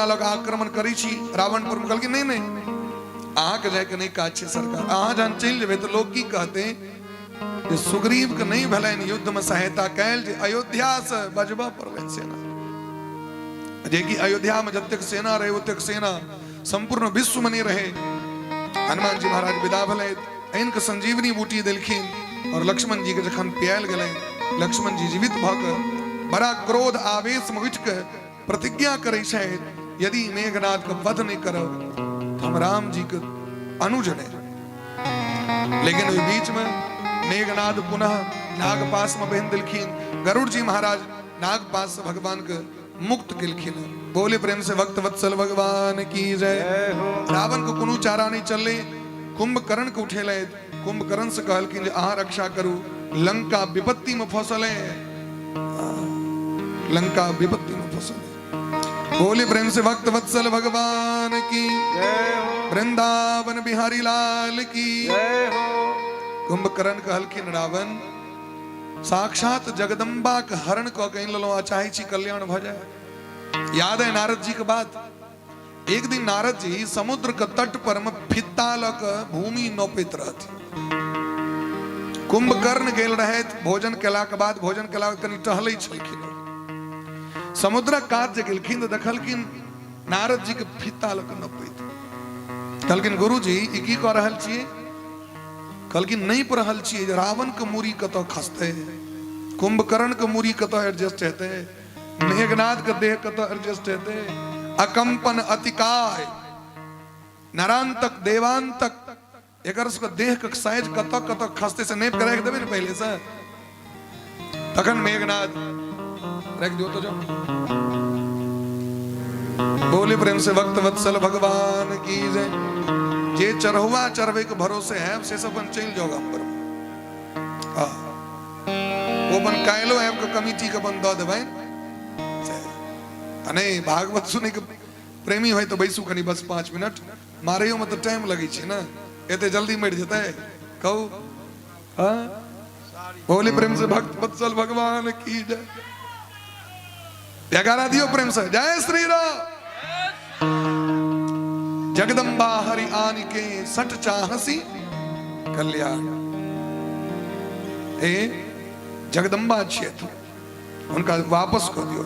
लोग आक्रमण करी छी रावण पर कहल कि नहीं अहाँ के जाके नहीं काज छै सरकार अहाँ जहन चल जेबे तो लोग की कहते जे सुग्रीव के नहीं भलन युद्ध में सहायता कैल जे अयोध्या से बजबा पड़बे सेना जे कि अयोध्या में जतेक सेना रहे ओतेक सेना संपूर्ण विश्व में नहीं रहे। हनुमान जी महाराज विदा भले इनके संजीवनी बूटी दिलखिन और लक्ष्मण जी के जखन पियाल गए लक्ष्मण जी जीवित भक बड़ा क्रोध आवेश में उठ के प्रतिज्ञा करे यदि मेघनाद का वध नहीं करब तो हम राम जी के अनुज ने। लेकिन उस बीच में मेघनाद पुनः नागपास में बहन दिलखिन गरुड़ जी महाराज नागपास से भगवान के मुक्त किलखिन। बोले प्रेम से भक्त वत्सल भगवान की जय। रावण को कुनु चारा नहीं चले कुंभकर्ण को उठे ले कुंभकर्ण से कहल कि अहाँ रक्षा करू लंका विपत्ति में फसल है लंका विपत्ति में फसल है। बोले प्रेम से भक्त वत्सल भगवान की वृंदावन बिहारी लाल की कुंभकर्ण कहल कि रावण साक्षात जगदम्बा के हरण को कहीं लो चाहे छी कल्याण भ जाए। याद है नारद जी के बात एक दिन नारद जी समुद्र के तट पर में फित्ता लक भूमि नौपित रहती कुंभकर्ण गेल रहे भोजन केला के बाद भोजन केला कनी टहलै छलखिन समुद्र कात जे गेलखिन तो देखलखिन नारद जी के फित्ता लक नौपित कहलखिन गुरु जी ई की कह रहल छियै कहलखिन नहीं पर रहल छियै रावण के मूरी कतौ खसते कुंभकर्ण के मूरी कतौ एडजस्ट हेते मेघनाद के देह कतौ एडजस्ट हेते अकंपन अतिकाय नरांतक देवांतक एकर उसका देह के साइज कतौ कतौ खसते से नेप करे देबे न पहले से तखन मेघनाद रख दियो तो जो बोले प्रेम से भक्त वत्सल भगवान की जय। जे चरहुआ चरवे के भरोसे है से सब चल जाओ अंबर वो बन कायलो है को कमिटी का बन दो देबै अने भागवत सुने के प्रेमी होय तो बैसू कनी बस 5 मिनट मारेयो में तो टाइम लगी छे ना एते जल्दी मर जता है कहू हां बोले प्रेम से भक्त वत्सल भगवान की जय। जयकारा दियो प्रेम से जय श्री राम। जगदम्बा हरि आन के सट चाहसी कल्याण ए जगदम्बा क्षेत्र उनका वापस कर दियो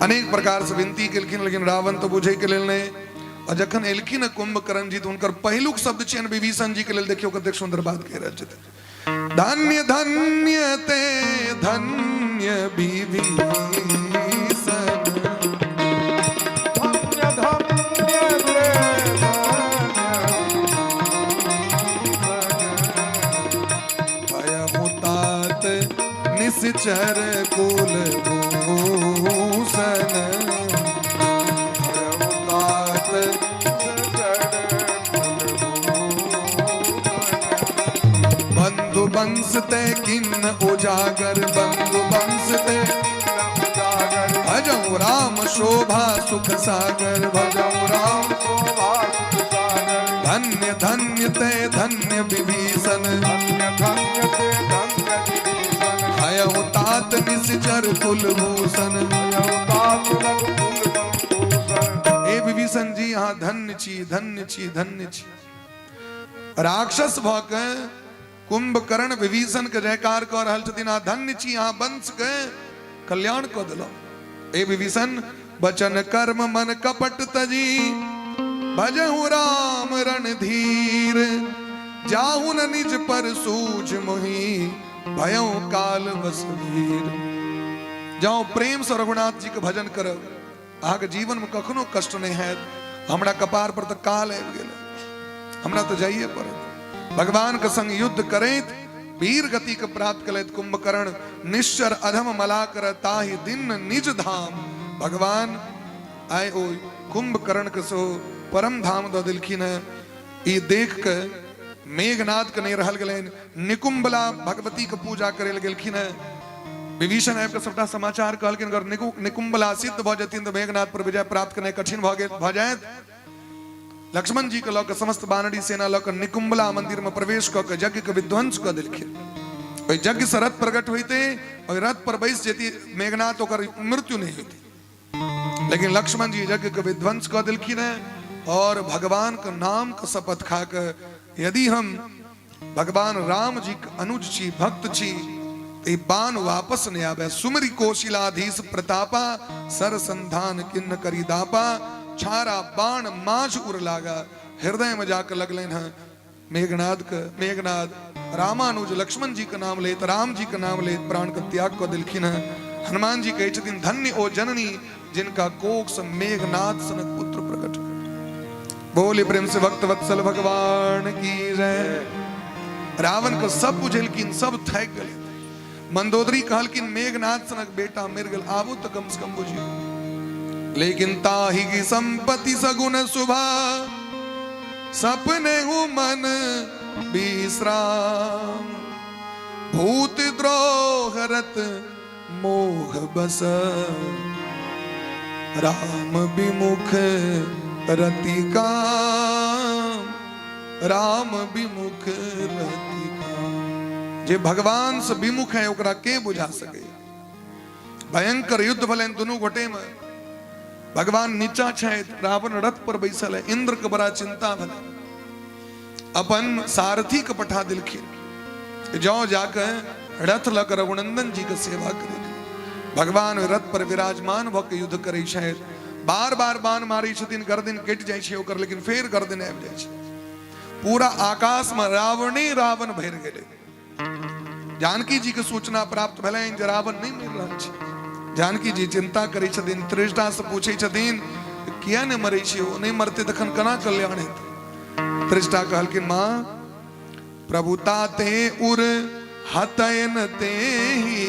अनेक प्रकार से विनती केलखिन लेकिन रावण तो बुझे के लेल नहीं और जखन एलखिन कुंभकर्ण जी तो उनकर पहिलुक शब्द छियन विभीषण जी के लेल देखियो कतेक सुंदर बात कह रहल छथि धन्य धन्य ते धन्य विभीषण चर कुल भूषण बंधु वंश ते किन्न उजागर बंधु वंश ते भजऊ राम शोभा सुख सागर भजऊ राम शोभा सुख सागर धन्य धन्य ते धन्य विभीषण धन्य धन्य ते धन्य तात निश्चर कुलभूषण ए विभीषण जी यहाँ धन्य छी धन्य छी धन्य छी। राक्षस भक कुंभकर्ण विभीषण के जयकार कर रहल छथिन आ धन्य छी यहाँ वंश के कल्याण क देलो। ए विभीषण बचन कर्म मन कपट तजी भजहु राम रणधीर जाहु न निज पर सूझ मोहि भयो काल वसवीर। जाओ प्रेम से रघुनाथ जी के भजन कर आगे जीवन में कखनो कष्ट नहीं है हमरा कपार पर तो काल आबि गेल हमरा तो जाइए पड़े भगवान के संग युद्ध करैत वीर गति के प्राप्त कलैत कुंभकर्ण निश्चर अधम मला कर ताहि दिन निज धाम भगवान आए ओ कुंभकर्ण के सो परम धाम द दिलखिन ई देख के मेघनाद के नहीं रहल गेलन निकुंबला भगवती के पूजा करे गेलखिन विभीषण आबि के सबटा समाचार कहलखिन अगर निकुंबला सिद्ध भ जथिन तो मेघनाद पर विजय प्राप्त करने कठिन भ जायत। लक्ष्मण जी के लऽ के समस्त बानरी सेना लऽ के निकुंबला मंदिर में प्रवेश क के यज्ञ के विध्वंस क देलखिन। ओहि यज्ञ से रथ प्रकट होते और रथ पर बैस जेती मेघनाद ओकर मृत्यु नहीं होती लेकिन लक्ष्मण जी यज्ञ के विध्वंस कर दिलखिन है और भगवान का नाम का शपथ खाकर यदि हम भगवान राम जी के अनुज छी भक्त छी ते बाण वापस न आवे। सुमरी कोशिलाधीश प्रतापा सर संधान किन्न करी दापा। छारा बाण माज उर लागा हृदय में जाकर लगले हैं मेघनाद का। मेघनाद रामानुज लक्ष्मण जी का नाम लेत राम जी का नाम लेत प्राण का त्याग को दिलखिन है। हनुमान जी कहे छथिन धन्य ओ जननी जिनका कोख से मेघनाद सनक पुत्र प्रकट। बोले प्रेम से भक्त वत्सल भगवान की जय। रावण को सब बुझेलकिन सब थक गए। मंदोदरी कहलकिन मेघनाद सनक बेटा मिर गल आबो तो कम से कम बुझियो। लेकिन ताही की संपत्ति सगुन सुभा सपने हूँ मन विश्राम। भूत द्रोहरत मोह बस राम विमुख रति काम। राम विमुख रति काम। जे भगवान से विमुख है ओकरा के बुझा सके। भयंकर युद्ध भले दोनों गोटे में भगवान नीचा छे रावण रथ पर बैसल है। इंद्र के बड़ा चिंता भले अपन सारथी के पठा दिलखिन जो जाकर रथ लग रघुनंदन जी के सेवा करे। भगवान रथ पर विराजमान भक युद्ध करे शायद बार बार बाण मारी छथिन गर्दन कट जाय छे ओकर लेकिन फिर गर्दन आबि जाय छे। पूरा आकाश में रावणे रावण भर गेले। जानकी जी के सूचना प्राप्त भले जे रावण नहीं मिल रहा छे। जानकी जी चिंता करी छथिन त्रिष्ठा से पूछे छथिन किया ने मरे छे ओ नहीं मरते तखन कना कल्याण हेतै। त्रिष्ठा कहलकिन मां प्रभुता ते उर हतयन ते ही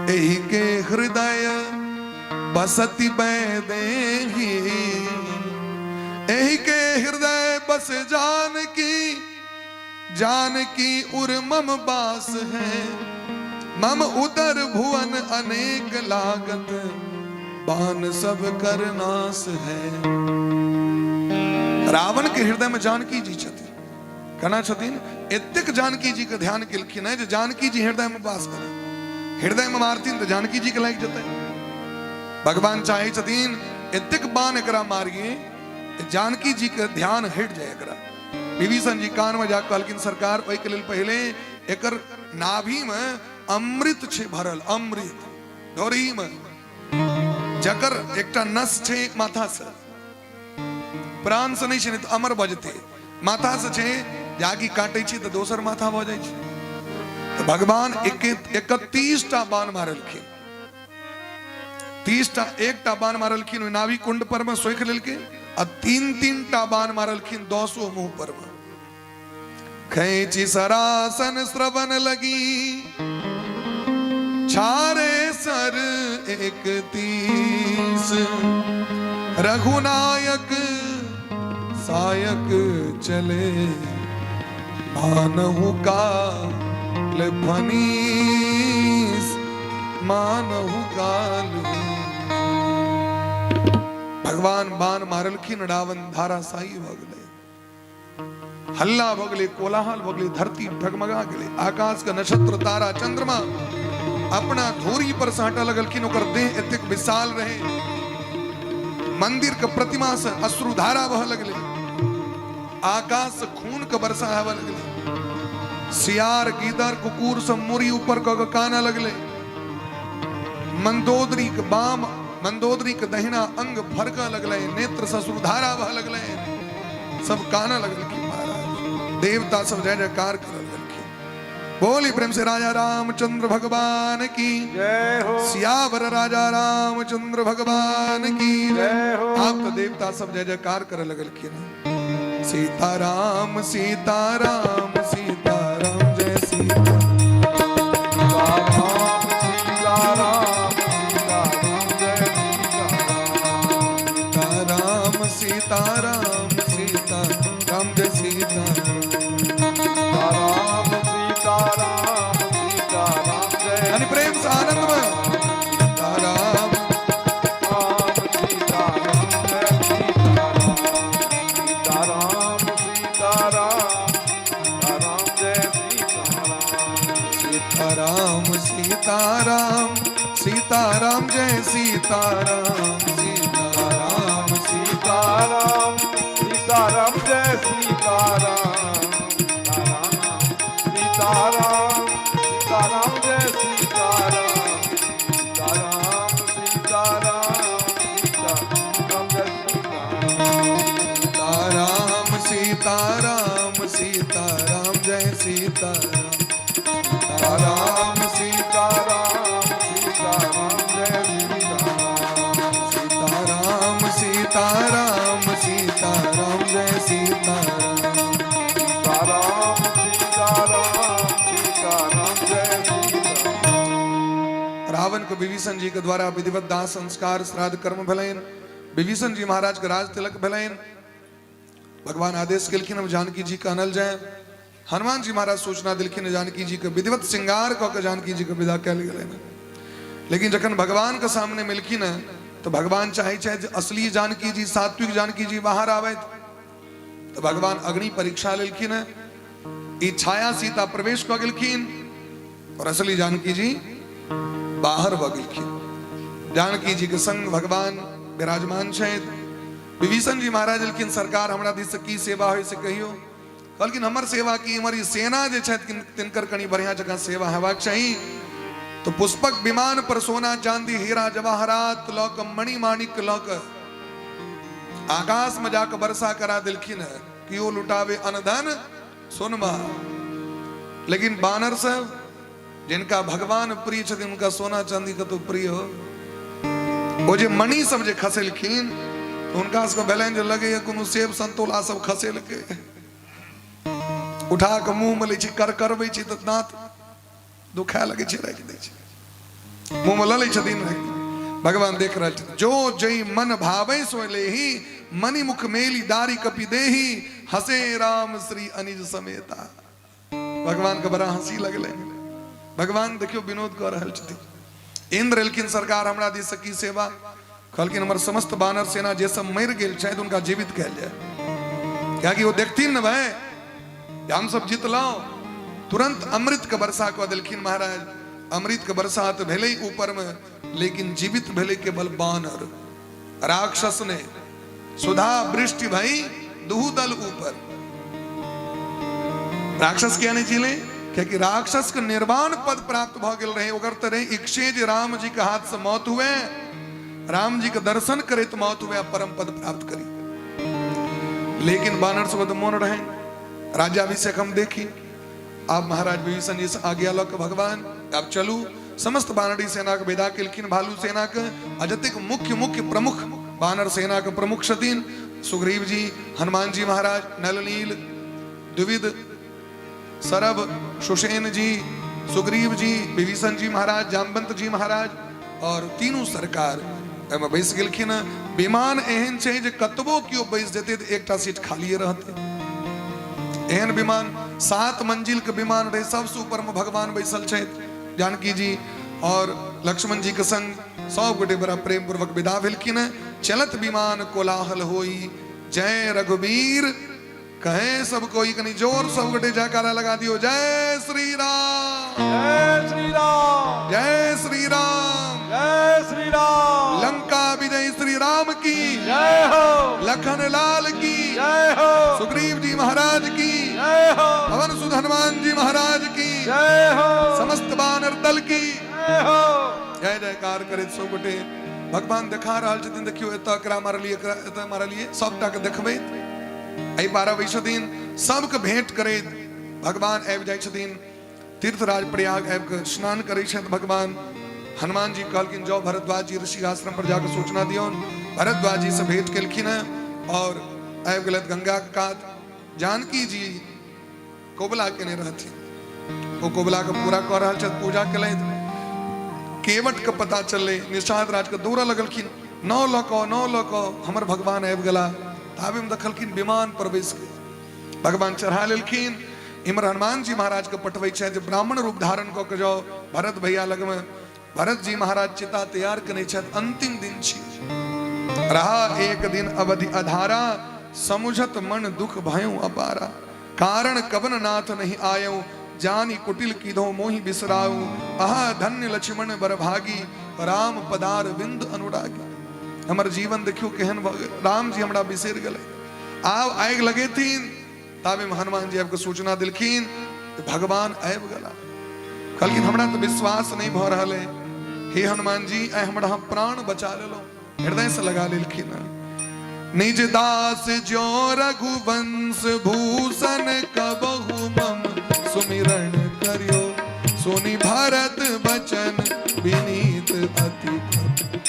एही के हृदय बसति बैदेही। एही के हृदय बस जानकी उर मम बास है। मम उदर भुवन अनेक लागत बान सब कर नास है। रावण के हृदय में जानकी जी छथिन कहना छथिन एतेक जानकी जी के ध्यान केलखिन है जे जानकी जी हृदय में वास करे। हृदय में मारथिन तो जानकी जी के लाग जते। भगवान चाहे छथिन एतेक बाण एकरा मारिए जानकी जी के ध्यान हट जाए एकरा। विभीषण जी कान में जाकर कहलकिन सरकार ओइ के लेल पहले एकर नाभि में अमृत छे भरल। अमृत डोरी में जकर एकटा नस छे माथा से प्राण से नहीं छे तो अमर बजते माथा से छे जागी काटे छे तो दोसर माथा भ जाय छे। तो भगवान 31टा बाण मारलखिन। 30टा एकटा बाण मारलखिन नाभि कुंड पर में सोख लेलके आ 3-3टा बाण मारलखिन 200 मुंह पर में। खैची सरासन श्रवण लगी छारे सर 31 रघुनायक सायक चले मानहु काल फनीस मानहु काल। भगवान बाण मारलखिन रावण धाराशायी भ गेलै। हल्ला भ गेलै कोलाहल भ गेलै धरती डगमगा गेलै। आकाश का नक्षत्र तारा चंद्रमा अपना धूरी पर से हटा लगलखिन। ओकर देह एतेक विशाल रहे मंदिर के प्रतिमा से अश्रुधारा बह लगले। आकाश से खून के वर्षा आवे लगले। सियार गीदर कुकुर सब मुरी ऊपर क काना लगले। मंदोदरी के बाम मंदोदरी के दहिना अंग फरका लगले। नेत्र से अश्रुधारा बह लगले। सब काना लगलखिन। महाराज देवता सब जय जयकार कर लगलखिन। बोली प्रेम से राजा रामचंद्र भगवान की जय हो। सियावर राजा रामचंद्र भगवान की जय हो। आप तो देवता सब जय जयकार कर लगलखिन। सीताराम सीताराम सीताराम जय सीताराम। सीताराम सीताराम जय सीताराम। राम सीताराम सीताराम जय। प्रेम से आनंद में सीताराम सीताराम जय सीताराम। सीताराम सीताराम जय सीताराम। सीताराम सीताराम सीताराम जय सीताराम सीताराम सीताराम सीताराम जय सीताराम सीताराम सीताराम जय सीताराम सीताराम सीताराम सीताराम जय सीताराम सीताराम सीताराम जय सीताराम सीताराम सीताराम सीताराम जय सीताराम सीताराम सीताराम सीताराम जय सीताराम सीताराम सीताराम सीताराम जय सीताराम। रावण को विभीषण जी के द्वारा विधिवत दाह संस्कार श्राद्ध कर्म भलेन विभीषण जी महाराज के राज तिलक भलेन भगवान आदेश केलखिन अब जानकी जी का अनल जाए हनुमान जी महाराज सूचना दिलखिन जानकी जी के विधिवत श्रृंगार कऽ के जानकी जी के विदा कल गए। लेकिन जखन भगवान के सामने मिलखिन तो भगवान चाहे जे असली जानकी जी सात्विक जानकी जी बाहर आवे तो भगवान अग्नि परीक्षा लेलखिन ई छाया सीता प्रवेश कऽ गेलखिन और असली जानकी जी बाहर भऽ गेलखिन। जानकी जी के संग भगवान विराजमान छथि। विभीषण जी महाराज लेकिन सरकार हमरा दिस की सेवा होय से कहियो कहलखिन हमर सेवा की हमारी सेना जे छथि तिनकर कनी बढ़िया जगह सेवा हेबाक चाही। तो पुष्पक विमान पर सोना चांदी हीरा जवाहरात लऽ कऽ मणि माणिक लऽ कऽ आकाश में जाकर वर्षा करा दिलखिन कि ओ लुटावे अनधन सोनमा। लेकिन बानर सब जिनका भगवान प्रिय छथिन उनका सोना चांदी का तो प्रिय हो वो जे मणि सब जे खसेलखिन तो उनका सबको भेलनि जे लगे कोनो सेब संतोला सब खसेल के उठा के मुंह में लै छी कर करबै छी तो दांत दुखा लगे छै राखि दै छै मुंह में लऽ लै छथिन। भगवान देख रहल छथिन जो जई मन भावै सो लेहि मणि मुख मेली दारी कपि देहि हसे राम श्री अनिज समेता। भगवान के बड़ा हंसी लगले। भगवान देखियो विनोद कर रहल छथिन। इंद्र एलखिन सरकार हमरा दिस की सेवा कहलखिन हमर समस्त बानर सेना जे सब मर गेल छथि उनका जीवित कयल जाए कियाकि वो देखथिन न भाई हम सब जीतलौ तुरंत अमृत के वर्षा कऽ देलखिन महाराज। अमृत के वर्षा तो भेलै ऊपर में लेकिन जीवित भेलै केवल बानर। राक्षस ने सुधा वृष्टि भई दुहु दल ऊपर। राक्षस क्या नहीं चिले क्योंकि राक्षस के निर्वाण पद प्राप्त भ गेल रहे ओकर तरह इच्छे जे राम जी के हाथ से मौत हुए राम जी के दर्शन करे तो मौत हुए परम पद प्राप्त करी। लेकिन बानर सब मौन रहे। राज्याभिषेक हम देखी आप महाराज विभीषण जी से आज्ञा लऽ के भगवान अब चलू समस्त बानरी सेना के विदा केलखिन। भालू सेना के अजतिक मुख्य मुख्य प्रमुख बानर सेना के प्रमुख छथिन सुग्रीव जी हनुमान जी महाराज नल नील द्विविद सरब सुषेण जी सुग्रीव जी विभीषण जी महाराज जामवंत जी महाराज और तीनों सरकार एहिमे बैस गेलखिन। विमान एहन छै जे कतबो कियो बैस जेतै तऽ एकटा सीट खालिए रहतै। एहन विमान 7 मंजिल के विमान रहे सबसे ऊपर में भगवान बैसल छथि जानकी जी और लक्ष्मण जी के संग सब गोटे बड़ा प्रेम पूर्वक विदा भेलखिन। चलत विमान कोलाहल होई जय रघुवीर कहे सब कोई कनी जोर सब गोटे जयकारा लगा दियो जय श्री राम जय श्री राम जय श्री राम जय श्री राम। लंका विजय श्री राम की जय हो लखन लाल की जय हो सुग्रीव जी महाराज की जय हो पवन सुत हनुमान जी महाराज की जय हो समस्त बानर दल की जय हो। जय जयकार करे सब गोटे भगवान देखा रहल छथिन। देखियो एतऽ एकरा मारा लिए सबटा के देखबै एहि 12 छथिन सबके भेंट करैत भगवान आबि जाइ छथिन। तीर्थराज प्रयाग आबि के स्नान करै छथि भगवान। हनुमान जी कहलखिन जाओ भरद्वाज जी ऋषि आश्रम पर जाकर सूचना दियौन। भरद्वाज जी से भेंट केलखिन और आबि गेलथि गंगा के कात। जानकी जी कोबला केने रहथिन वो कोबला के पूरा कऽ रहल छथि पूजा केलथि। केवट के पता चलले निषाद राज के दौड़ा लगलखिन नौ लऽ कऽ हमर भगवान आबि गेला। ताबे में देखलखिन विमान पर बैस के भगवान चढ़ा लेलखिन। इमर हनुमान जी महाराज के पठबै छै जे ब्राह्मण रूप धारण कऽ के जाओ भरत भैया लग में। भरत जी महाराज चिता तैयार कने छथि। अंतिम दिन छी रहा एक दिन अवधि अधारा समुझत मन दुख भयउ अपारा कारण कवन नाथ नहीं आयऊ जानी कुटिल कीधो मोहि बिसराऊ आहा धन्य लक्ष्मण बर भागी राम पदार बिंद अनुरागी। हमर जीवन देखियो केहन भ गेल, राम जी हमरा बिसर गेले। आब आग लगे थीन ताबे में हनुमान जी आपको सूचना दिलखिन भगवान आबि गेला। कहलखिन हमरा तो विश्वास नहीं भ रहल है, हे हनुमान जी आइ हमरा प्राण बचा लेलो। हृदय से लगा लेलखिन निज दास जो रघुवंश भूषण कबहु मम सुमिरन करियो। सुनि भरत बचन विनीत अति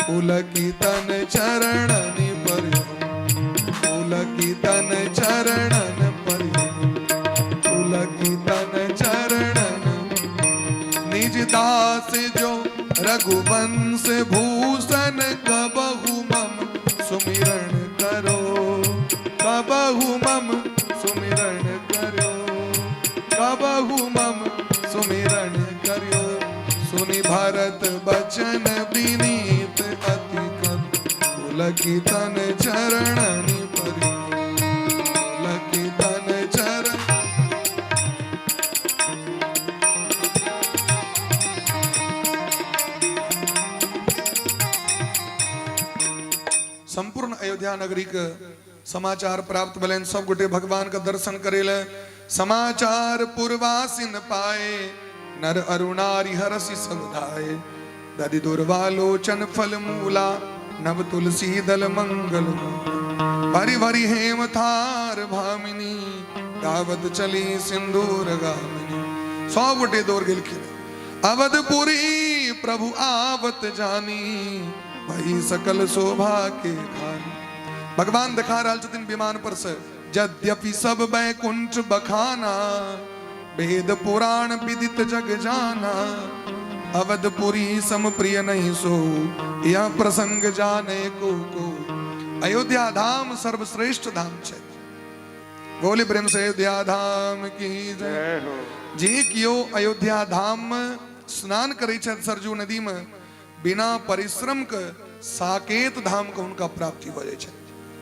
पुलकी तन चरणनि पर्यो। पुलकी तन चरणन पर्यो। पुलकी तन चरणन निज दास जो रघुवंश भूषण कबहु मम सुमिरन करो। कबहु मम सुमिरन करो। कबहु मम सुमिरन करियो। सुनि भरत बचन विनीत अति पुलकी तन चरणनि पर्यो। पुलकी तन चरण संपूर्ण अयोध्या नगरी के समाचार प्राप्त भलेन। सब गोटे भगवान का दर्शन करेले। समाचार पुरवासिन पाए नर अरुणारी हरसि सब धाये। दधि दुर्वालोचन फल मूला नव तुलसी दल मंगल। भरी भरी हेम थार भामिनी गावत चली सिंदूर गामिनी। सौ गोटे दौड़ गेलखिन। अवधपुरी प्रभु आवत जानी भई सकल शोभा के खानी। भगवान दिखा रहल छथिन विमान पर से यद्यपि सब बैकुंठ बखाना वेद पुराण विदित जग जाना। अवधपुरी सम प्रिय नहीं सो यह प्रसंग जाने को। अयोध्या धाम सर्वश्रेष्ठ धाम छे। बोले प्रेम से अयोध्या धाम की जय। जे कियो अयोध्या धाम में स्नान करे छथि सरजू नदी में बिना परिश्रम के साकेत धाम को उनका प्राप्ति हो जाए छे।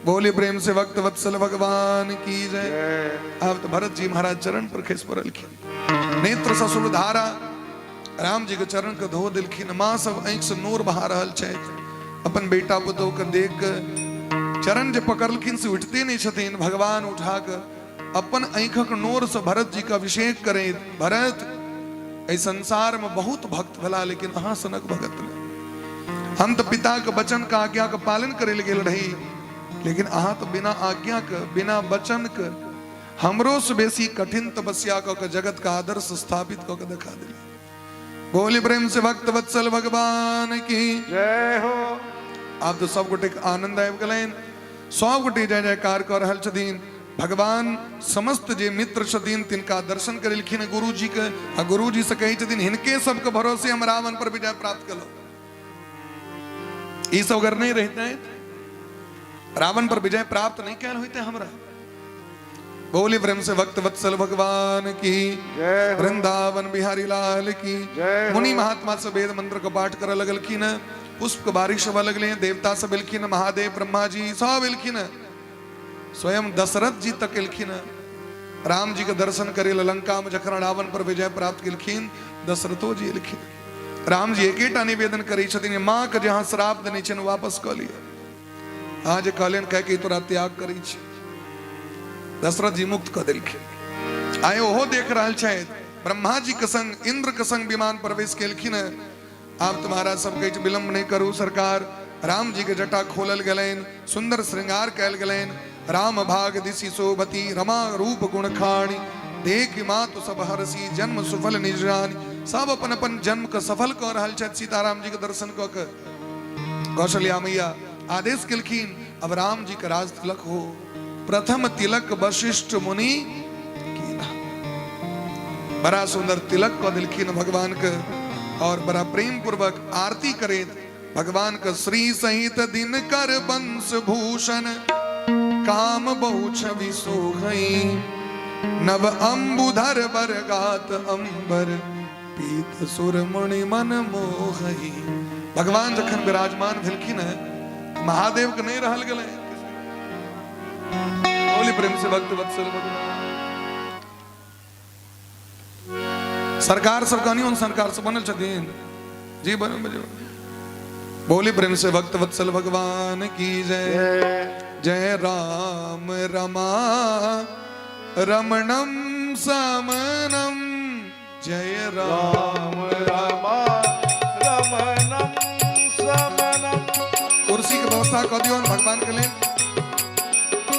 बोले प्रेम से भक्त वत्सल भगवान की जय। अब तो भरत जी महाराज चरण पर खिस पड़लखिन। नेत्र ससुर धारा राम जी के चरण के धो दिलखिन। माँ सब आंख से नूर बहा रहल छै। अपन बेटा पुतोह के देख के चरण जे पकड़लखिन से उठते नहीं छथिन। भगवान उठा के अपन आंखक नूर से भरत जी का अभिषेक करे। भरत इस संसार में बहुत भक्त भला लेकिन अहाँ सनक भगत ले। हम तो पिता के वचन का आज्ञा के पालन करे गेल रही लेकिन अहाँ तो बिना आज्ञा के बिना वचन के हमरो से बेसी कठिन तपस्या के जगत का आदर्श स्थापित कर दिखा दिली। बोले प्रेम से भक्त वत्सल भगवान की जय हो। आप तो सब गोटे आनंद आबि गेलैन। सब गोटे जय जयकार कर रहल छथिन। भगवान समस्त जे मित्र छथिन तिनका दर्शन करेलखिन गुरु जी के। आ गुरु जी से कहे छथिन हिनके सबके भरोसे हम रावण पर विजय प्राप्त कलो। ई सब अगर नहीं रहते रावण पर विजय प्राप्त नहीं कैल होते हमरा। बोले प्रेम से भक्त वत्सल भगवान की जय। वृंदावन बिहारी लाल की जय। मुनि महात्मा से वेद मंत्र का पाठ कर लगलखिन। पुष्प के बारिश होने लगले। देवता सब एलखिन। महादेव ब्रह्मा जी सब एलखिन। स्वयं दशरथ जी तक एलखिन राम जी के दर्शन करे। लंका में जखन रावण पर विजय प्राप्त केलखिन दशरथो जी एलखिन। राम जी एकेटा निवेदन करे छथिन माँ के जहाँ श्राप देने छन वापस क लिया। आज कहलन कह के तोरा त्याग करी छै। दशरथ जी मुक्त क देलखिन। आए ओहो देख रहल छथि ब्रह्मा जी के संग इंद्र के संग विमान प्रवेश केलखिन। आप तुम्हारा सब कहे विलंब नहीं करू सरकार। राम जी के जटा खोलल गलैन। सुंदर श्रृंगार कैल गलैन। राम भाग दिशि शोभती रमा रूप गुण खाणी। देख मातु सब हरसी जन्म सुफल निजानी। सब अपन अपन जन्म के सफल कर रहल छथि सीताराम जी के दर्शन क के। कौशल्या मैया आदेश केलखिन अब राम जी का राज तिलक हो। प्रथम तिलक वशिष्ठ मुनि कीना। बड़ा सुंदर तिलक को दिलखिन भगवान के और बड़ा प्रेम पूर्वक आरती करे। भगवान का श्री सहित दिन कर वंश भूषण काम बहु छवि सोहई। नव अंबुधर बर गात अंबर पीत सुर मुनि मन मोहई। भगवान जखन विराजमान भेलखिन महादेव के नहीं रहल गए। बोली प्रेम से भक्त वत्सल भगवान। सरकार सब कहानी उन सरकार से बनल छथिन जी बन बोली प्रेम से भक्त वत्सल भगवान की जय। जय राम रमा रमणम समनम। जय राम रमा रमणम समनम। कुर्सी की व्यवस्था कर दियो भगवान के लिए।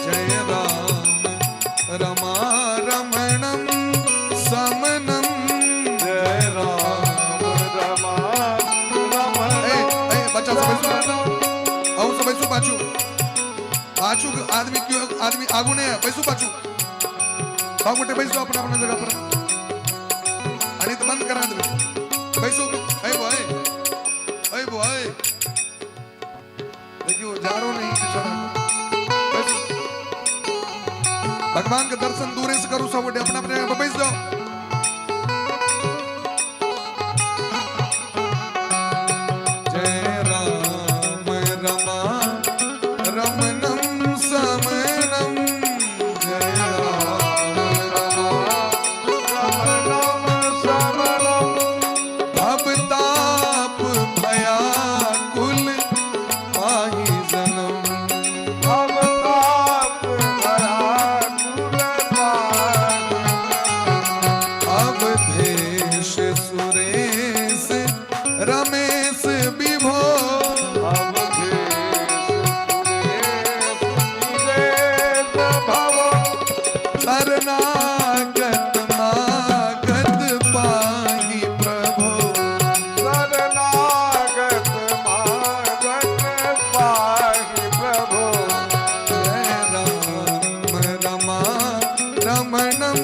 जय राम रमा रमणम समनम। जय राम रमा रमणम बच्चा सब बैसू पाछू पाछू आदमी क्यों आदमी आगू नहीं है बैसू पाछू सब मोटे बैसो अपना अपना जगह पर आणि तो बंद करा दे बैसू बॉय देखियो जारो नहीं बेचारा बैसो भगवान के दर्शन दूर से करूं सब मोटे अपना अपने जगह पर बैस जाओ। रमेश विभो शरणागत मागत पाहि प्रभो। शरणागत मागत पाहि प्रभो। जय राम रमा रमणम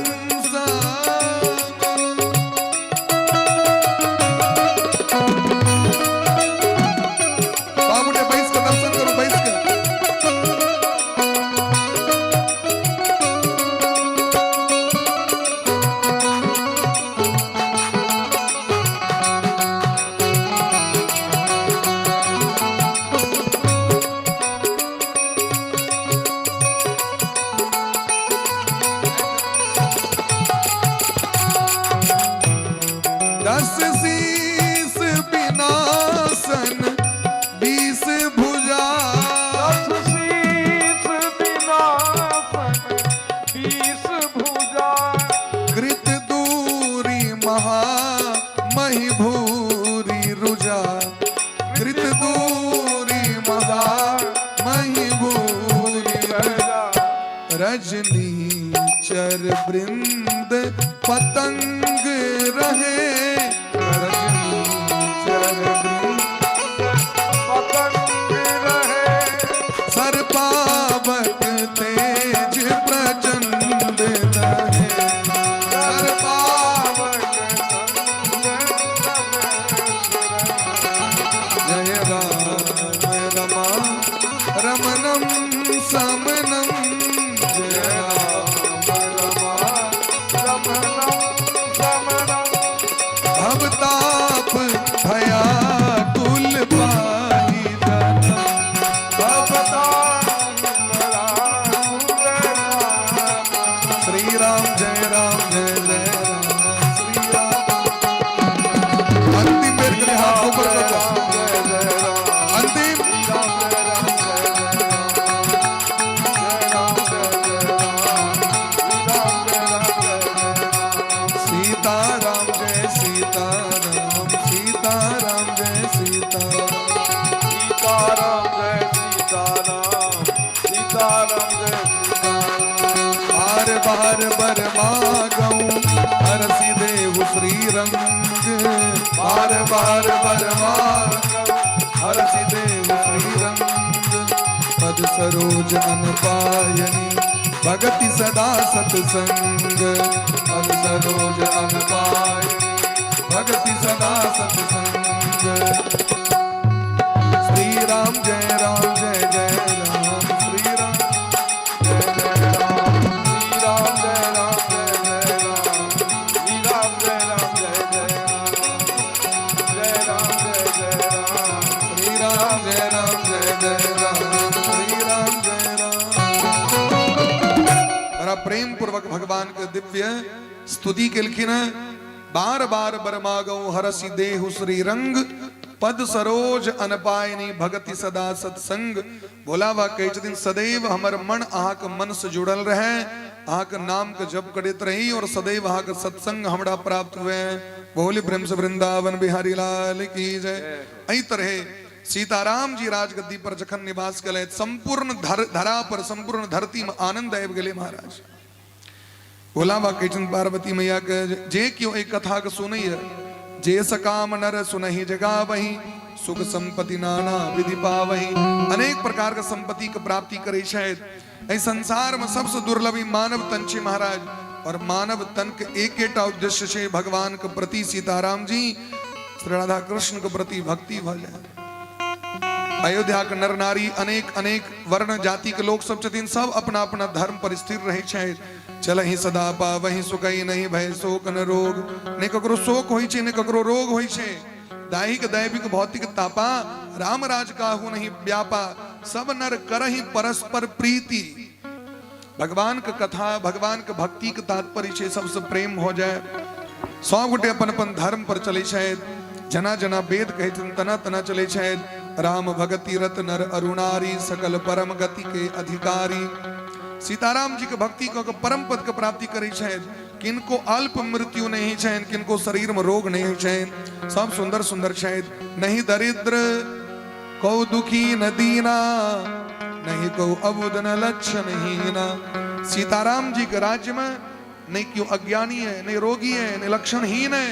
मही भूरी रुजा कृत दूरी महा मही भूरी रुजा। रजनी चर वृंद पतंग रहे। रजनी चर वृंद पतंग रहे। सर पावक तेज प्रचंड रहे। सर पावक जय राम रमा रमणम समनम। जय राम रमा रमणम समनम। भवताप भया कुल पाहि धनम। भवताप भया श्री राम जय जय राम श्री राम। अंतिम बेर के लिए हाथ ऊपर कर दो। अंतिम सीताराम जय सीताराम सीताराम जय सीताराम सीताराम जय सीताराम सीताराम जय सीताराम। बार बार बर मागऊं हरसि देहु श्री रंग। बार बार बर मागऊं हरसि देहु श्री रंग। पद सरोज अन पायनी भगति सदा सत्संग। पद सरोज अन पायनी भगति सदा सत्संग। श्री राम जय राम जय जय राम श्री राम जय जय राम श्री राम जय राम जय जय राम श्री राम जय राम जय जय राम जय राम जय जय राम श्री राम जय राम जय जय राम श्री राम जय राम। बड़ा प्रेम पूर्वक भगवान के दिव्य स्तुति के लिखिन। बार बार बरमागऊ हरसि देहु श्री रंग। पद सरोज अनपायनी भगति सदा सत्संग। भोला बा कहे छथिन सदैव हमर मन अहाक मन से जुड़ल रहे, अहाक नाम के जप करत रही और सदैव अहाक सत्संग हमरा प्राप्त हुए। बोले ब्रह्म से वृंदावन बिहारी लाल की जय। एही तरह सीताराम जी राजगद्दी पर जखन निवास कले संपूर्ण धरा पर संपूर्ण धरती में आनंद आबि गेले महाराज। भोला बा कहे छथिन पार्वती मैया के जे क्यों एक कथा के सुनैया, जे सकाम नर सुनहि जगावहि, सुख संपत्ति नाना विधि पावहि। अनेक प्रकार के संपत्ति के प्राप्ति करे शायद। इस संसार में सबसे दुर्लभ मानव तन छे महाराज, और मानव तन के एक उद्देश्य छे भगवान के प्रति सीताराम जी श्री राधा कृष्ण के प्रति भक्ति भ जाए। अयोध्या के नर नारी अनेक अनेक वर्ण जाति के लोग सब छथिन, सब अपना अपना धर्म पर स्थिर रहे छे। चलहि सदा पावहि सुखई नहीं भय शोक न रोग। ने ककरो शोक होई छे, ने ककरो रोग होई छे। दैहिक दैविक भौतिक तापा, राम राज काहू नहीं व्यापा। सब नर करहि परस्पर प्रीति। भगवान के कथा भगवान के भक्ति के तात्पर्य छे सबसे प्रेम हो जाए। सब गोटे अपन अपन धर्म पर चले शायद। जना जना वेद कहे तना तना चले शायद। राम भगति रत नर अरुणारी, सकल परम गति के अधिकारी। सीताराम जी के भक्ति को परम पद के प्राप्ति करे शायद। किनको अल्प मृत्यु नहीं चैन, किनको शरीर में रोग नहीं चैन, सब सुंदर सुंदर शायद। नहीं दरिद्र को दुखी न दीना, नहीं को अबुद न लक्षण हीना। सीताराम जी के राज्य में नहीं क्यों अज्ञानी है, नहीं रोगी है, नहीं लक्षणहीन है,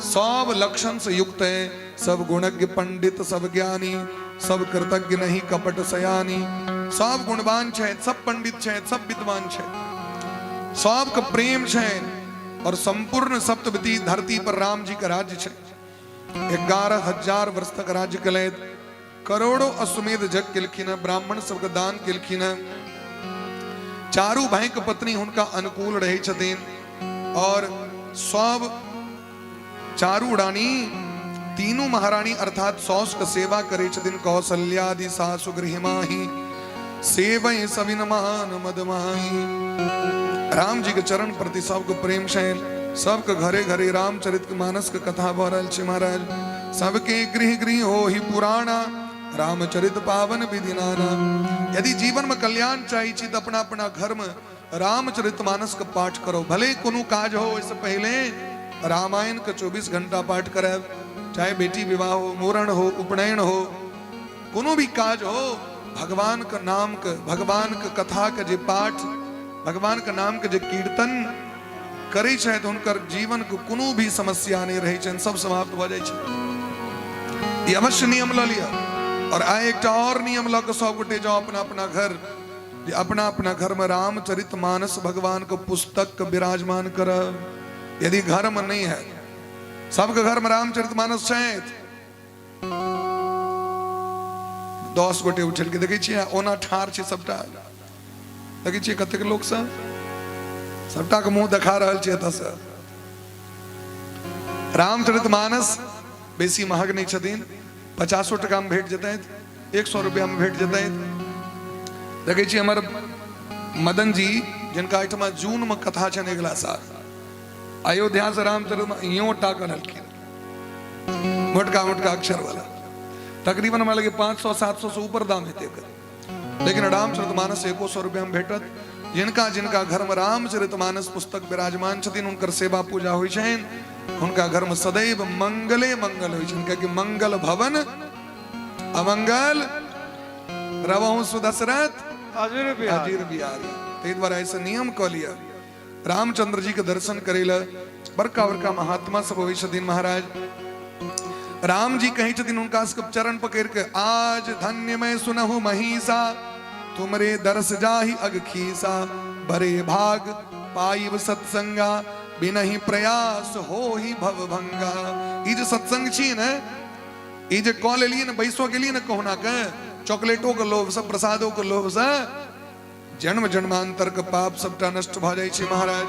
सब लक्षण से युक्त है। सब गुणज्ञ पंडित सब ज्ञानी, सब कृतज्ञ नहीं कपट सयानी। सब गुणवान छे, सब पंडित छे, सब विद्वान छे, सबका प्रेम छे। और संपूर्ण सप्तवती धरती पर राम जी का राज्य छे। 11,000 वर्ष तक राज्य कले। करोड़ों अश्वमेध जग किलखिन, ब्राह्मण सबके दान किलखिन। चारू भाई के पत्नी उनका अनुकूल रहे छथिन। और सब चारू रानी तीनों महारानी अर्थात सौस का सेवा करे छथिन। कौशल्यादि सासु गृहमाही, सेवय सविन मान मदमाही। राम जी के चरण प्रति सबको प्रेम शैन। सबके घरे घरे रामचरित मानस के कथा भ रहल छै महाराज। सबके गृह गृह हो ही पुराना, रामचरित पावन विधि नाना। यदि जीवन में कल्याण चाहिए तो अपना अपना घर में रामचरित मानस का पाठ करो। भले कोनो काज हो इससे पहले रामायण का 24 घंटा पाठ करे। चाहे बेटी विवाह हो, मोरण हो, उपनयन हो, कोनो भी काज हो, भगवान का नाम के भगवान के कथा के जे पाठ, भगवान के नाम के जे कीर्तन करे छे तो उनकर जीवन को कोनो भी समस्या नहीं रहे छे, सब समाप्त हो जाए छे। ये अवश्य नियम ल लिया। और आए एक और नियम ल के सब गोटे जाओ अपना अपना घर, अपना अपना घर में रामचरित मानस भगवान को पुस्तक विराजमान कर। यदि घर में नहीं है, सबके घर में रामचरित मानस छे, 10 गोटे उठल के देखे छियै ओना ठार छै। सबटा देखे छियै कतेक लोक सब सबटा के मुंह देखा रहल छै। एतऽ से रामचरित मानस बेसी महग नहीं छथिन। 50 टका में भेट जेतै, 100 रुपया में भेट जेतै। देखे छियै हमर मदन जी जिनका एहिठमा जून में कथा छनि अगला साल, अयोध्या से रामचरित यो टाकल हलखिन, मोटका मोटका अक्षर वाला। तकरीबन हमारे लगे 500-700 से ऊपर दाम है। लेकिन रामचरित मानस 100 रुपया में भेटत। जिनका जिनका घर में रामचरित मानस पुस्तक विराजमान छथिन, उनकर सेवा पूजा होइ छनि। उनका घर में सदैव मंगले मंगल होइ छनि, क्योंकि मंगल भवन अमंगल रवहु सुदशरथ अजीर बिहारी। ताहि द्वारा ऐसा नियम क लिया। रामचंद्र जी के दर्शन करेला बड़का बड़का महात्मा सब होइ छथिन महाराज। राम जी कही छथिन उनका चरण पकड़ के, आज धन्य मैं सुनहु महिषा, तुमरे दर्श जाहि अगखीसा। बरे भाग पाइब सत्संगा, बिनहि प्रयास हो ही भव भंगा। ई जे सत्संग छी ने, ई जे कॉल लेलिए ने, बैसो के लिए ने कहना के चॉकलेटों के लोभ से, प्रसादों के लोभ से जन्म जन्मांतर के पाप सबटा नष्ट भ जाय छै महाराज।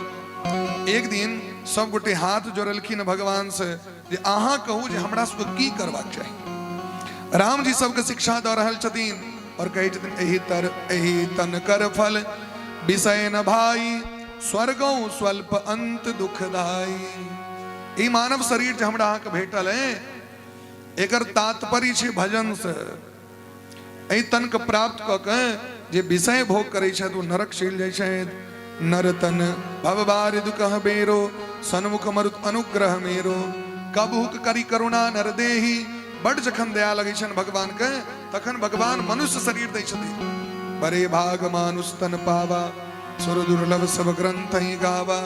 एक दिन सब गोटे हाथ जोड़लखिन भगवान से जे अहाँ कहू जे हमरा सबके की करबाक चाही। राम जी सबके शिक्षा दऽ रहल छथिन और कहै छथिन एहि तन कर फल विषय न भाई, स्वर्गों स्वल्प अंत दुखदाई। ई मानव शरीर जे हमरा अहाँके भेटल है, एकर तात्पर्य छे भजन से। एहि तन के प्राप्त क के जे विषय भोग करे छे तो नरक चलि जाय छे। नरतन भवबार दुख बेरो सन्मुख मरुत अनुग्रह मेरो। कबहुक करी करुणा नर देही। बड़ जखन दया लगे छन भगवान के तखन भगवान मनुष्य शरीर दै छथिन। बरे भाग मानुष तन पावा सुर दुर्लभ सब ग्रंथ ही गावा।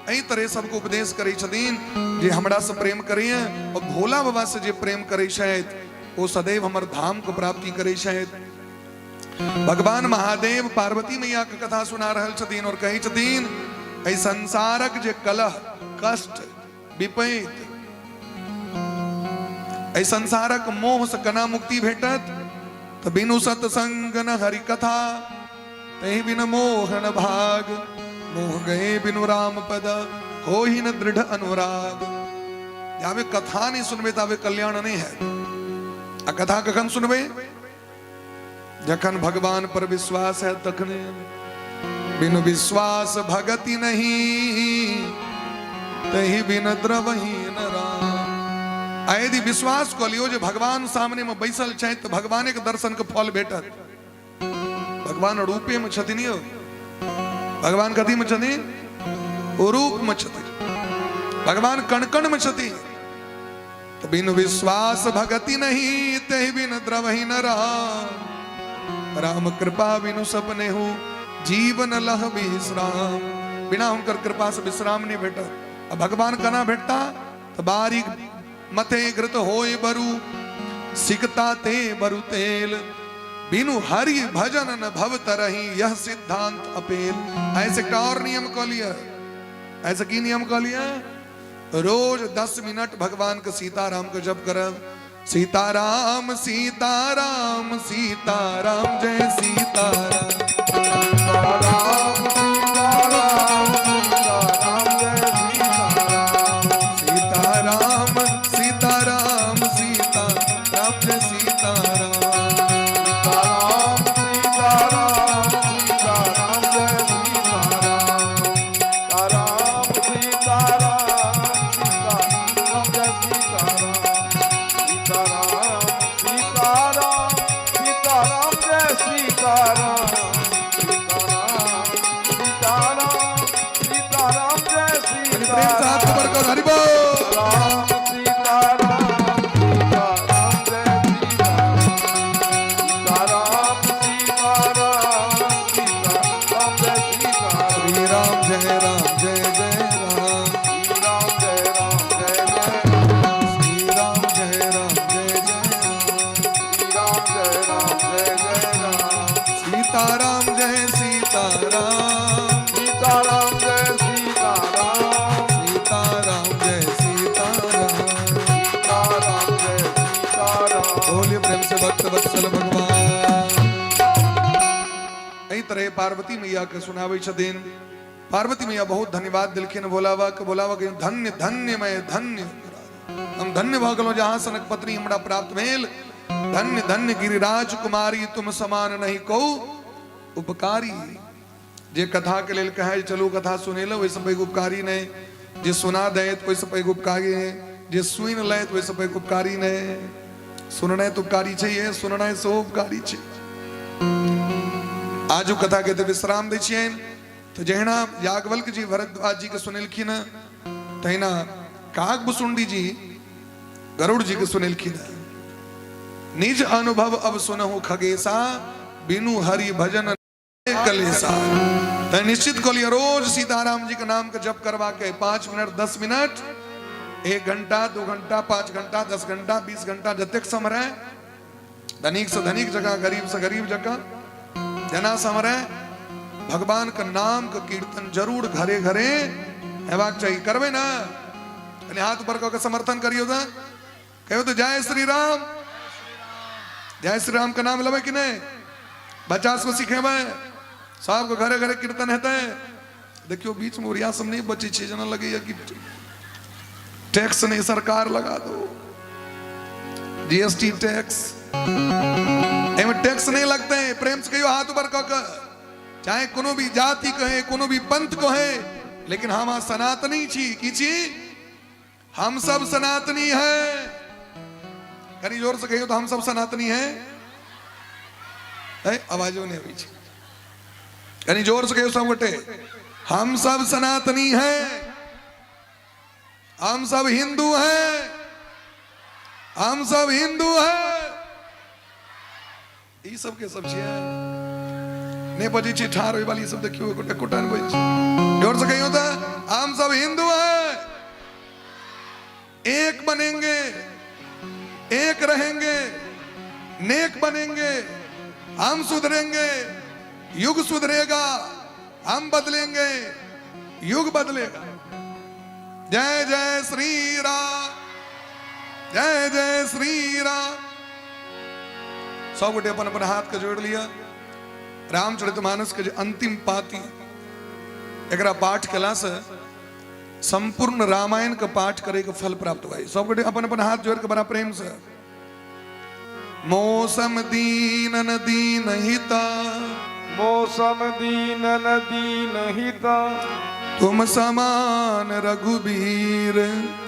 एहि तरह सबको उपदेश करे छथिन जे हमरा से प्रेम करिए और भोला बाबा से जे प्रेम करे छथि वो सदैव हमर धाम को प्राप्ति करे छथि। भगवान महादेव पार्वती मैया के कथा सुना रहल छथिन और कहे छथिन एहि संसारक जे कलह कष्ट विपैत एहि संसारक मोह से कना मुक्ति भेटत त बिनु सत्संग न हरि कथा तहि बिन मोहन भाग। मोह गए बिनु राम पद होहि न दृढ़ अनुराग। जावे कथा नहीं सुनबे तावे कल्याण नहीं है। आ कथा कखन सुनबे जखन भगवान पर विश्वास है तखने। बिनु विश्वास भगति नहीं तहि बिन द्रवहि न राम। यदि विश्वास क लियो जे भगवान सामने में बैसल छथि तो भगवाने के दर्शन के फल भेटत। भगवान रूपे में छथिन यो। भगवान कथी में छथिन? रूप में छथिन। भगवान कण कण में छथिन। तो बिनु विश्वास भगति नहीं तहि बिन द्रवहि न राम। राम कृपा बिनु सपने हो जीवन लह विश्राम। बिना उनकर कृपा से विश्राम नहीं भेटा। अब भगवान कना भेटता तो बारीक मथे घृत होय बरु सिकता ते बरु तेल। बिनु हरि भजन न भव तरही यह सिद्धांत अपेल। ऐसे का और नियम कह लिया। ऐसा की नियम कह लिया? रोज 10 मिनट भगवान के सीताराम को जप करब। सीताराम सीताराम सीताराम जय सीताराम। सीताराम सीताराम सीताराम जय सीताराम। सीताराम सीताराम सीताराम जय सीताराम। पार्वती मैया के सुनावे छथिन। पार्वती मैया बहुत धन्यवाद दिलखिन भोलावा के। भोलावा के धन्य धन्य मैं धन्य हम धन्य भ गेलहुँ जहाँ सनक पत्नी हमरा प्राप्त भेल। धन्य धन्य गिरिराज कुमारी तुम समान नहीं कहू उपकारी। जे कथा के लेल कहे चलू कथा सुने लो वैसे पैघ उपकारी नहीं। जे सुना दे तो वैसे पैघ उपकारी नहीं। जे सुन ले तो वैसे पैघ उपकारी नहीं। सुनना तो उपकारी चाहिए। सुनना सो उपकारी चाहिए। आज कथा के विश्राम दै छियनि तो जहिना याज्ञवल्क्य जी भरद्वाज जी के सुनेलखिन तहिना काकभुसुंडी जी गरुड़ जी के सुनेलखिन। निज अनुभव अब सुनहु खगेसा बिनु हरि भजन कलेसा। तो निश्चित को लिया रोज सीताराम जी के नाम का जप करवा के 5 मिनट 10 मिनट 1 घंटा 2 घंटा 5 घंटा 10 घंटा 20 घंटा जतेक समय रहे। धनिक से धनिक जगह गरीब से गरीब जगह जना समरे भगवान का नाम का कीर्तन जरूर घरे घरे हेबाक चाहिए। करबे ना हाथ पर के समर्थन करियो तो कहो तो जय श्री राम। जय श्री राम का नाम लेवे कि नहीं? बच्चा को सिखेबे सब को घरे घरे कीर्तन हेते। देखियो बीच में ओरिया सब नहीं बची छे जना लगे कि टैक्स नहीं सरकार लगा दो। जीएसटी टैक्स एवं टैक्स नहीं लगते हैं। प्रेम से कहियो हाथ ऊपर कर। चाहे कोनो भी जाति कहे कोनो भी पंथ कहे लेकिन हम सनातनी छी। की छी? हम सब सनातनी है। कहीं जोर से कहियो तो हम सब सनातनी हैं। आवाजों ने अभी कहीं जोर से कहियो सब बटे, हम सब सनातनी हैं, हम सब हिंदू हैं, हम सब हिंदू हैं। ये सब के सब छिया ने बजी छी ठार होई वाली सब देखियो कोटा कोटान बजी छी। जोर से कहियो था हम सब हिंदू हैं, एक बनेंगे, एक रहेंगे, नेक बनेंगे, हम सुधरेंगे, युग सुधरेगा, हम बदलेंगे, युग बदलेगा। जय जय श्री राम, जय जय श्री राम। सब गोटे अपन अपन हाथ के जोड़ लिया। रामचरितमानस के जो अंतिम पाती एकरा पाठ कला से संपूर्ण रामायण का पाठ करे के फल प्राप्त हुआ। सब गोटे अपन अपन हाथ जोड़ के बड़ा प्रेम से मौसम दीनन दीन हिता, मौसम दीनन दीन हिता, तुम समान रघुबीर,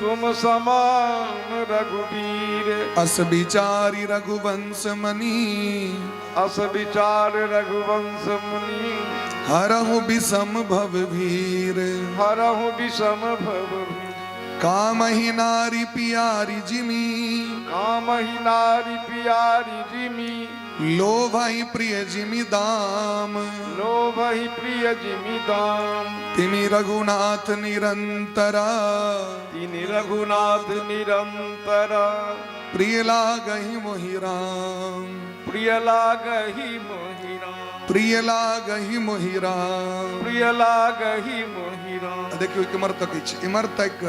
तुम समान रघुबीर, अस विचारी रघुवंश मनी, अस विचार रघुवंश मुनि, हरहु विषम भव भीर, हरहु विषम भव भीर, कामहि नारी पियारी जिमी, कामहि नारी पियारी जिमी, लोभहि प्रिय जिमी दाम, लोभहि प्रिय जिमी दाम, तिमि रघुनाथ निरंतरा, तिनि रघुनाथ निरंतरा, प्रिय लागहि मोहि राम, प्रिय लागहि मोहि राम, प्रिय लागहि मोहि राम, प्रिय लागहि मोहि राम। देखियो इमर्तक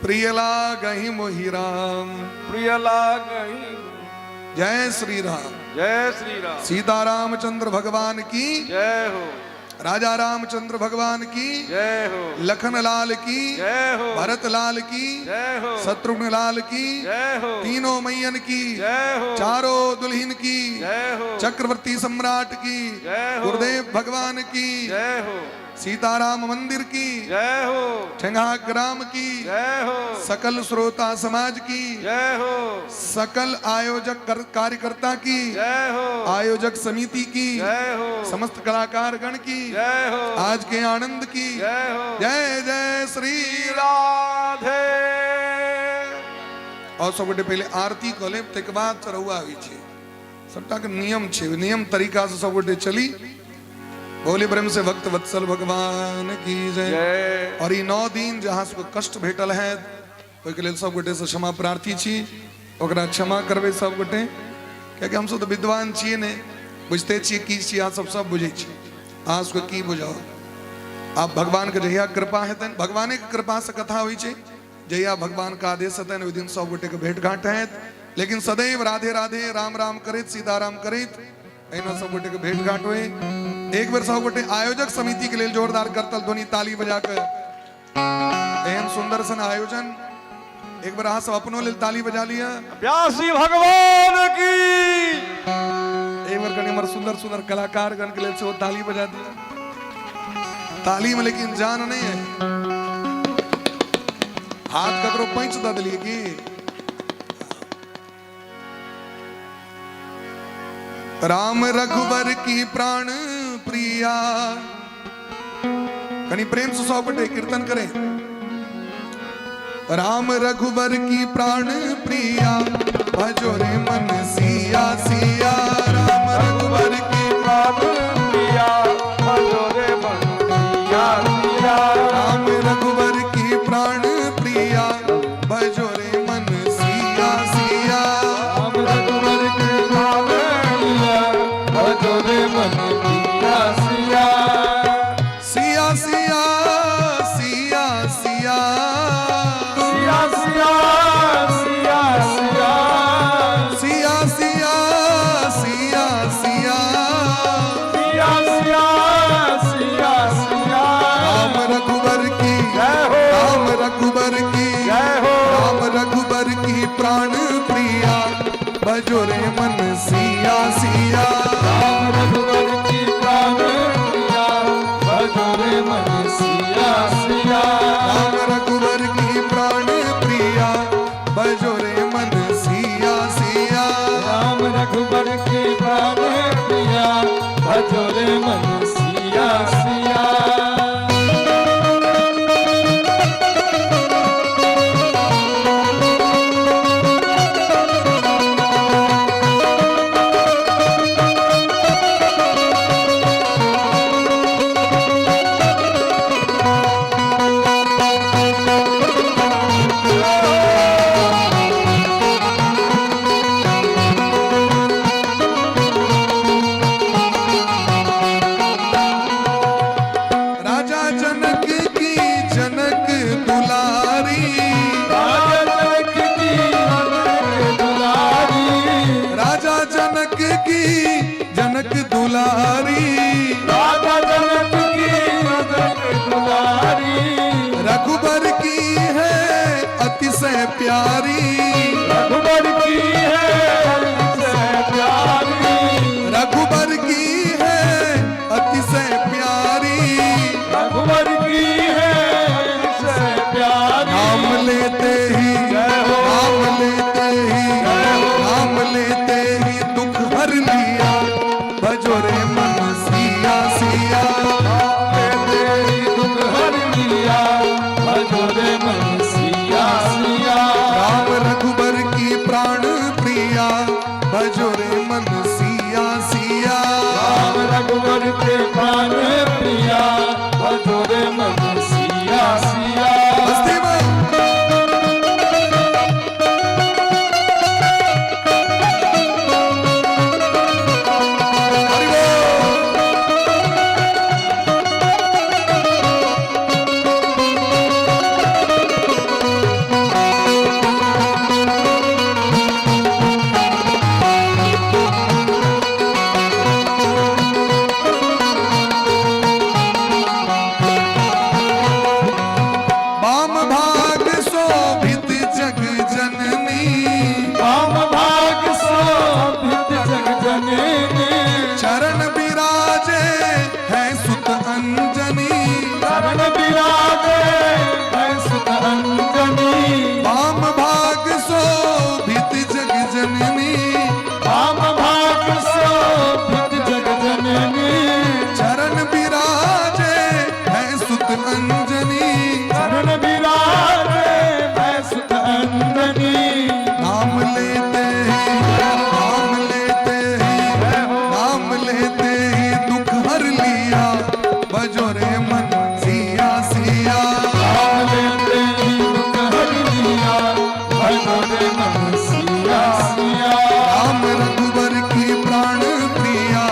प्रिय लागहि मोहि राम, प्रिय लागहि। जय श्री राम, जय श्री राम। सीता रामचंद्र भगवान की जय हो, राजा रामचंद्र भगवान की जय हो, लखन लाल की जय हो, भरत लाल की जय हो, शत्रुघ्न लाल की जय हो, तीनों मैयन की जय हो, चारों दुल्हन की जय हो, चक्रवर्ती सम्राट की जय हो, गुरुदेव भगवान की जय हो, सीताराम मंदिर की जय हो, ठेंगा ग्राम की जय हो, सकल श्रोता समाज की जय हो, सकल आयोजक कार्यकर्ता की जय हो, आयोजक समिति की जय हो, समस्त कलाकार गण की जय हो, आज के आनंद की जय हो, जय जय श्री राधे। और सब गोटे पहले आरती कर ले तक बाद चरौआ आवी छे। सबटा के नियम छे, नियम तरीका से सब गोटे चली। बोले ब्रह्म से भक्त वत्सल भगवान की जय। और ये 9 दिन जहाँ से कष्ट भेटल है ओहि के लेल सब गोटे से क्षमा प्रार्थी छी, ओकरा क्षमा करबे सब गोटे, क्योंकि हम सब तो विद्वान छिए ने, बुझते छिए की छी, अहाँ सब बुझे छी, अहाँ उसको की बुझाओ। आप भगवान के जहिया कृपा हेतन, भगवाने के कृपा से कथा हुई छे, जहिया भगवान का आदेश हेतन ओहि दिन सब गोटे के भेंट घाट है। लेकिन सदैव राधे राधे राम राम करित सीताराम करित एना सब गोटे के भेंट घाट हुए। एक बार सब गोटे आयोजक समिति के लिए जोरदार करतल ध्वनि ताली बजाकर एहन सुंदर सन आयोजन एक बार सब अपनों लिए ताली बजा लिया। व्यासी भगवान की एक बार कने मर सुंदर सुंदर कलाकार गण के लिए से वो ताली बजा दिया। ताली में लेकिन जान नहीं है, हाथ ककरो पैंच द दिलिए की राम रघुवर की प्राण प्रिया। कहीं प्रेम से सौ बटे कीर्तन करें। राम रघुवर की प्राण प्रिया, भजो रे मन सिया सिया। राम रघुवर की प्राण प्रिया, भजो रे मन सिया सिया। राम रघुवर की प्राण प्रिया, भजो रे मन सिया सिया। राम रघुवर की प्राण प्रिया, भजो रे मन सिया सिया। सिया सिया सिया सिया सिया सिया सिया सिया। सिया सिया सिया सिया। सिया सिया सिया सिया। राम रघुवर की जय हो। राम रघुवर की जय हो। राम रघुवर की प्राण प्रिया, भजो रे मन सिया सिया। राम रघुवर की प्राण प्रिया, भजो रे मन सिया सिया। राम रघुवर की प्राण प्रिया, भजो रे मन सिया रे मन सिया सिया। राजा जनक की जनक दुलारी, राजा जनक की जनक दुलारी, राजा जनक की जनक राजा जनक की दुलारी, जनक दुलारी, रघुबर की है अतिशय प्यारी, रघुबर की है अतिशय प्यारी, रघुबर की है अतिशय प्यारी, रघुबर की है अतिशय प्यारी। नाम लेते ही नाम लेते ही नाम लेते ही दुख हर लिया, भजो रे मन सिया सिया, तेरी दुख हर लिया, भजो रे मन सिया सिया। राम रघुबर की प्राण प्रिया, भजो रे मन सिया सिया, राम रघुबर के प्राण प्रिया, भजो रे मन सिया सिया। हस्ती में हरि बोल। वाम भाग शोभित जग जननी, वाम भाग शोभित जग जननी, चरण विराजे है सुत अंजनी, चरण विराजे है सुत अंजनी। वाम भाग शोभित जग जननी, वाम भाग शोभित जग जननी, चरण विराजे है सुत अंजनी, चरण विराजे है सुत अंजनी। नाम लेते ही नाम लेते ही नाम लेते ही दुख हर लिया, भजो रे मन सिया सिया, नाम लेते ही दुख हर लिया, भजो रे मन सिया सिया। राम रघुबर की प्राण प्रिया,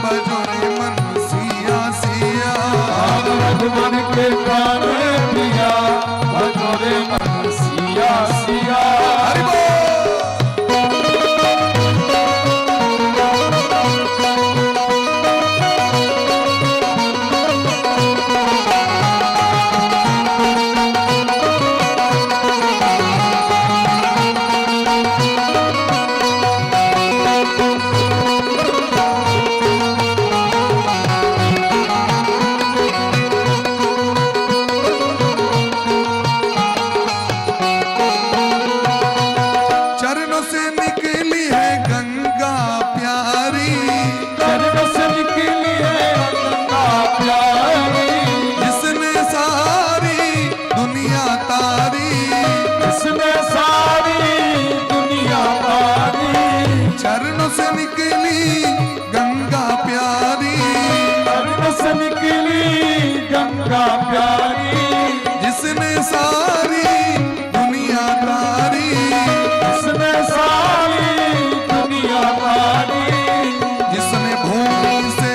भजो रे मन सिया सिया, राम रघुबर के प्राण प्रिया, भजो रे मन सिया सिया। हरि बोल। चरणों से निकली है गंगा प्यारी, चरण से निकली है गंगा प्यारी, जिसने सारी दुनिया तारी, जिसने सारी दुनिया तारी। चरणों से निकली गंगा प्यारी, चरण से निकली गंगा प्यारी, जिसने सारी दुनिया तारी, जिसने सारी दुनिया तारी। जिसने भूमि से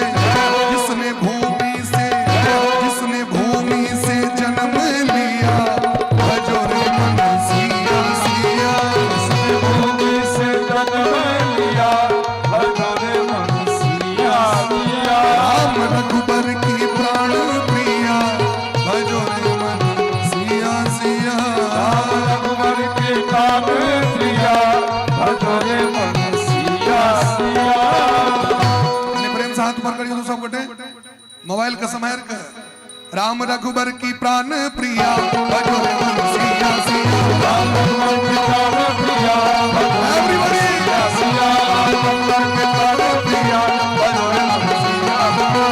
जिसने भूमि से जिसने भूमि से जन्म लिया, भजो रे मन सिया सिया, जिसने भूमि से जन्म लिया, भजो रे मन सिया सिया। राम रघुबर की प्राण प्रिया, भजो रे मन सिया सिया, राम रघुबर के प्राण प्रिया, भजो रे मन सिया सिया। અને પ્રેમ से हाथ ऊपर करियो तो सब गटे मोबाइल का समय कर। राम रघुबर की प्राण प्रिया, भजो रे मन सिया सिया, राम रघुबर के प्राण प्रिया, भजो रे मन एवरीबॉडी सिया सिया। राम रघुबर के प्राण प्रिया, भजो रे मन सिया सिया।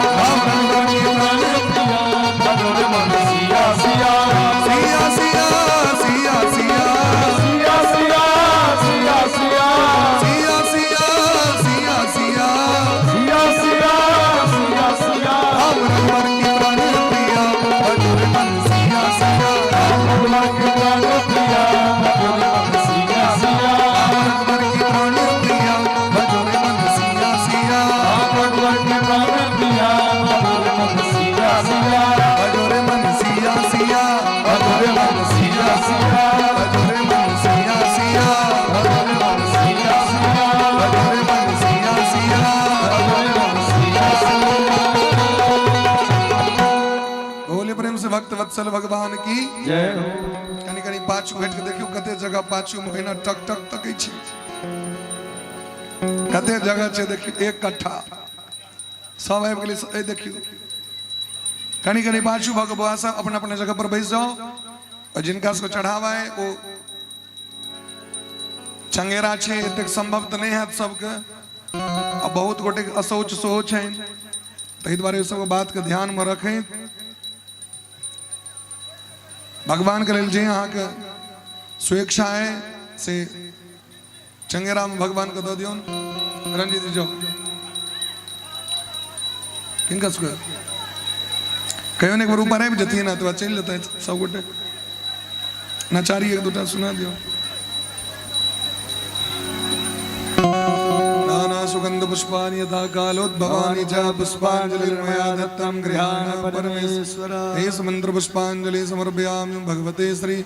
पिया मधुर मन सिया सिया अजोरे मन सिया सिया मधुर मन सिया सिया अजोरे मन सिया सिया मधुर मन सिया सिया अजोरे मन सिया सिया मधुर मन सिया सिया। बोले प्रेम से भक्त वत्सल भगवान की जय हो। कनी कनी पाछू हट के देखियो कते जगह पाछू महीना टक टक तकै छी कते जगह छे देखियो एक कट्ठा सब आबि गेलै ए देखियो कनी कनी पाछू भगवा सब अपना अपना जगह पर बैठ जाओ और जिनका इसको चढ़ावा है वो चंगेरा छे एतेक संभव तो नहीं है सबके अब बहुत गोटे के असोच सोच है तहि द्वारे सब बात के ध्यान में रखें भगवान के लेल जे अहाँ के स्वेच्छा है से चंगेरा में भगवान को दो दियो रंजीत जी जो किनका सुख कहो ने एक बार ऊपर आबि जतिए ना तो चल लेता है सब गोटे नाचारी एक दूटा सुना दियो नाना सुगंध पुष्पानि यथा कालोद्भवानि च पुष्पांजलिर्मया दत्तं गृहाण परमेश्वर एष मंत्र पुष्पांजलि समर्पयामि भगवते श्री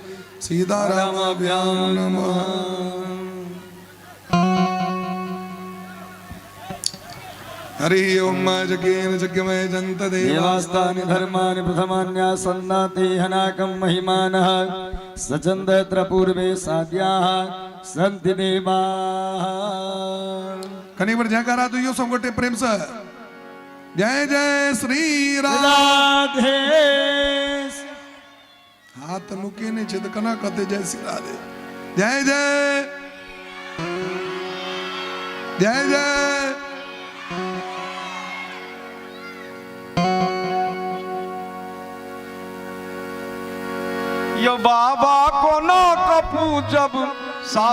सीतारामाभ्यां नमः। हरि ओम यज्ञेन यज्ञमय जन्त देवास्तानि धर्माणि प्रथमान्यासन्नाति हनाकं महिमानः सचन्दत्र पूर्वे साद्याः सन्ति देवाः। कनी पर जयकारा तो यो सब गोटे प्रेम से जय जय श्री राम। राधे हाथ मुके ने छे तो कना कहते जय श्री राधे जय जय जय जय। यो बाबा को न कपू जब